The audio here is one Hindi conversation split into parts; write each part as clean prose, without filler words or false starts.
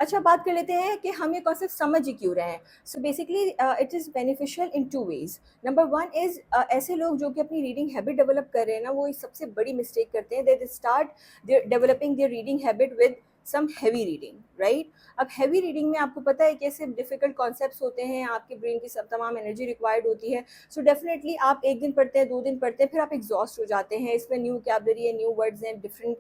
अच्छा, बात कर लेते हैं कि हम ये कॉन्सेप्ट समझ ही क्यों रहे हैं। So basically it is beneficial in two ways. Number one is ऐसे लोग जो कि अपनी रीडिंग हैबिट डेवलप कर रहे हैं ना, वो एक सबसे बड़ी मिस्टेक करते हैं। They start their developing their reading habit with some heavy reading, right? अब हैवी रीडिंग में आपको पता है कैसे डिफिकल्ट कॉन्सेप्ट्स होते हैं, आपके ब्रेन की सब तमाम एनर्जी रिक्वायर्ड होती है। सो डेफिनेटली आप एक दिन पढ़ते हैं, 2 दिन पढ़ते हैं, फिर आप एग्जॉस्ट हो जाते हैं। इसमें न्यू कैबलरी है, न्यू वर्ड्स हैं, डिफरेंट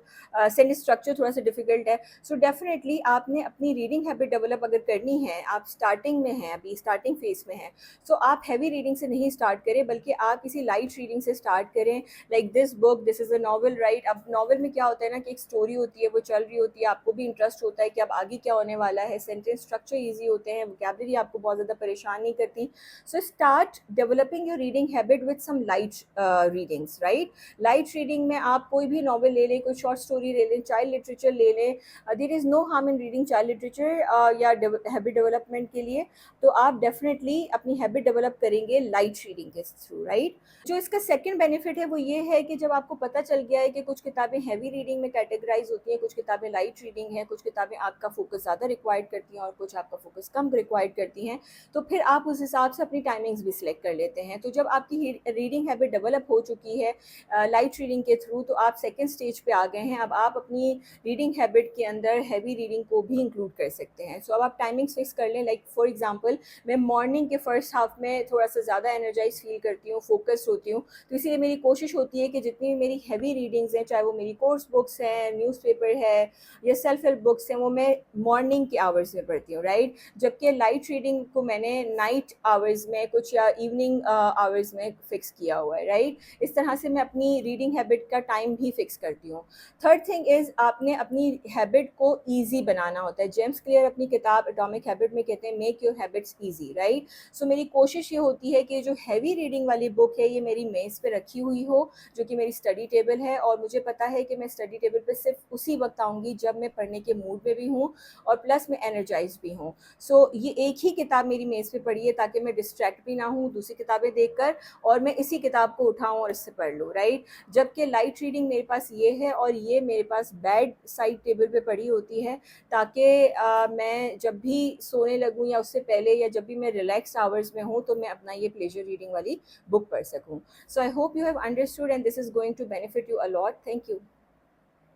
सेंटेंस स्ट्रक्चर थोड़ा सा डिफिकल्ट है। सो डेफिनेटली आपने अपनी रीडिंग हैबिट डेवलप अगर करनी है, आप स्टार्टिंग में हैं, अभी स्टार्टिंग फेज में हैं, सो आप हैवी रीडिंग से नहीं स्टार्ट करें, बल्कि आप किसी लाइट रीडिंग से स्टार्ट करें। Like this book, this is a novel, right? अब नॉवल में क्या होता है ना कि एक स्टोरी होती है, वो चल रही होती है, आपको भी इंटरेस्ट होता है कि अब आगे क्या होने वाला है, सेंटेंस स्ट्रक्चर ईजी होते हैं, वोकैबलरी आपको बहुत ज़्यादा परेशान नहीं करती। So start developing your reading habit with some light readings, right? Light reading में आप कोई भी नॉवल ले लें, कोई शॉर्ट स्टोरी ले लें, चाइल्ड लिटरेचर ले लें। There is no harm in reading child literature या हैबिट डेवलपमेंट के लिए। तो आप डेफिनेटली अपनी हैबिट डेवलप करेंगे लाइट रीडिंग के थ्रू, राइट? जो इसका सेकंड बेनिफिट है वो ये है कि जब आपको पता चल गया है कि कुछ किताबें हैवी रीडिंग में कैटेगराइज होती हैं, कुछ किताबें लाइट रीडिंग है, कुछ किताबें आपका फोकस ज़्यादा रिक्वायर्ड करती हैं और कुछ आपका फोकस कम रिक्वायर्ड करती हैं, तो फिर आप उस हिसाब से अपनी टाइमिंग्स भी सिलेक्ट कर लेते हैं। तो जब आपकी रीडिंग हैबिट डेवलप हो चुकी है लाइट रीडिंग के थ्रू, तो आप सेकेंड स्टेज पे आ गए हैं। अब आप अपनी रीडिंग हैबिट के अंदर हैवी रीडिंग को भी इंक्लूड कर सकते हैं। सो अब आप टाइमिंग्स फिक्स कर लें। लाइक फॉर एग्जांपल, मैं मॉर्निंग के फर्स्ट हाफ में थोड़ा सा ज़्यादा एनर्जाइज फील करती हूँ, फोकस्ड होती हूँ, तो इसीलिए मेरी कोशिश होती है कि जितनी भी मेरी हैवी रीडिंग्स हैं, चाहे वो मेरी कोर्स बुक्स हैं, न्यूज़पेपर है या सेल्फ हेल्प बुक्स हैं, वो मैं मॉर्निंग के आवर्स में पढ़ती हूँ, राइट? जबकि लाइट रीडिंग को मैंने नाइट आवर्स में कुछ या इवनिंग आवर्स में फिक्स किया हुआ है, राइट? इस तरह से मैं अपनी रीडिंग हैबिट का टाइम भी फिक्स करती हूँ। थर्ड थिंग इज़, आपने अपनी हैबिट को ईजी बनाना होता है। जेम्स क्लियर अपनी किताब एटॉमिक हैबिट में कहते हैं make your habits easy, right? So मेरी कोशिश ये होती है कि जो हैवी रीडिंग वाली बुक है ये मेरी मेज़ पे रखी हुई हो, जो कि मेरी स्टडी टेबल है, और मुझे पता है कि मैं स्टडी टेबल पे सिर्फ उसी वक्त आऊँगी जब मैं पढ़ने के मूड में भी हूँ और प्लस मैं एनर्जाइज भी हूँ। सो ये एक ही किताब मेरी मेज़ पे पड़ी है ताकि मैं डिस्ट्रैक्ट भी ना हूँ दूसरी किताबें देखकर, और मैं इसी किताब को उठाऊँ और इससे पढ़ लूँ, राइट? जबकि लाइट रीडिंग मेरे पास ये है, और ये मेरे पास बेड साइड टेबल पे पड़ी होती है, ताकि मैं जब भी सोने लगूँ या उससे पहले या जब भी मैं रिलैक्स आवर्स में हूँ, तो मैं अपना ये प्लेजर रीडिंग वाली बुक पढ़ सकूँ। So I hope you have understood and this is going to benefit you a lot. Thank you.